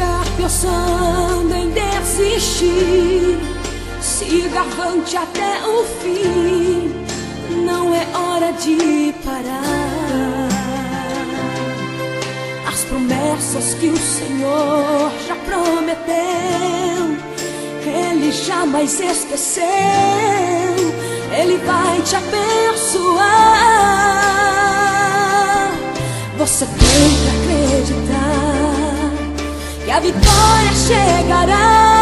estiver pensando em desistir, siga avante até o fim. Não é hora de parar. As promessas que o Senhor já prometeu, Ele jamais esqueceu. Ele vai te abençoar. Você tem que acreditar que a vitória chegará.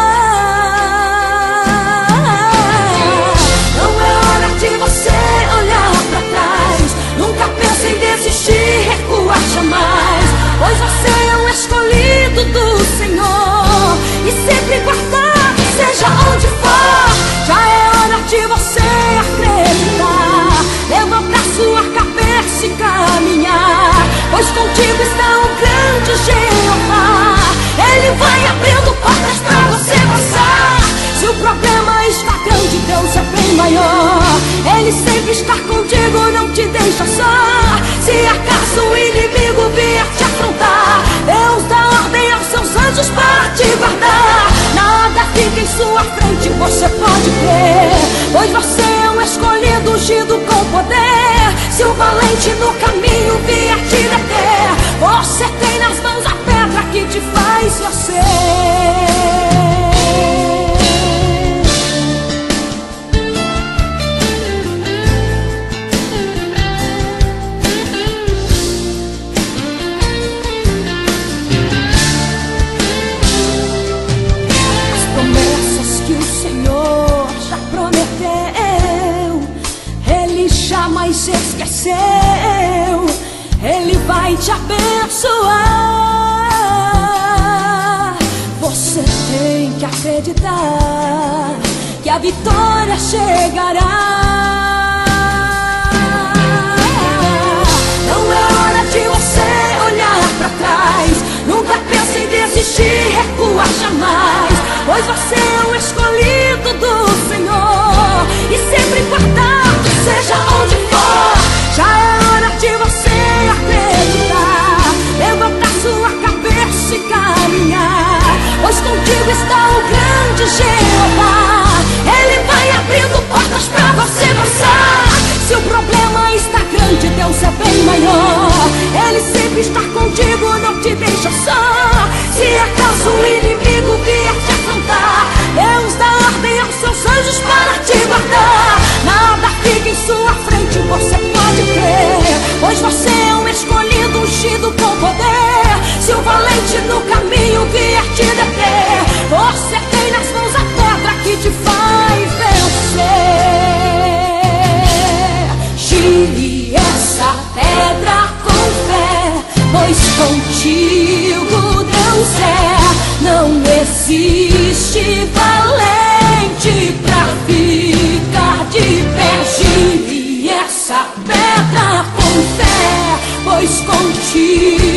Não é hora de você olhar pra trás. Nunca pense em desistir, recuar jamais, pois você é um escolhido do Senhor e sempre guardado, seja onde for. Já é hora de você acreditar, levantar sua cabeça e caminhar, pois contigo está um grande Jeová. Ele vai abrindo portas pra você passar. Se o problema está grande, Deus é bem maior. Ele sempre está contigo, não te deixa só. Se acaso o inimigo vier te afrontar, Deus dá ordem aos seus anjos para te guardar. Nada fica em sua frente, você pode crer, pois você é um escolhido, ungido com poder. Se o valente no caminho vier te deter, você tem nas mãos a pedra que te faz nascer. Jamais esqueceu. Ele vai te abençoar. Você tem que acreditar que a vitória chegará. Não é hora de você olhar pra trás. Nunca pense em desistir, recuar jamais, pois você é um escolhido do Senhor e sempre guardado, seja onde for. Já é hora de você acreditar, levantar sua cabeça e caminhar, pois contigo está o grande Jeová. Ele vai abrindo portas pra você passar. Se o problema está grande, Deus é bem maior. Ele sempre está contigo, não te deixa só. Se acaso o inimigo vier te afrontar, Deus dá ordem aos seus anjos para te guardar. Nada fica em sua frente, você pode crer, pois você é um escolhido, ungido com poder. Se o valente no caminho vier te deter, você tem nas mãos a pedra que te faz vencer. Gire essa pedra com fé, pois contigo Deus é. Não existe valente pra ficar de pé. Gire essa pedra com fé, pois contigo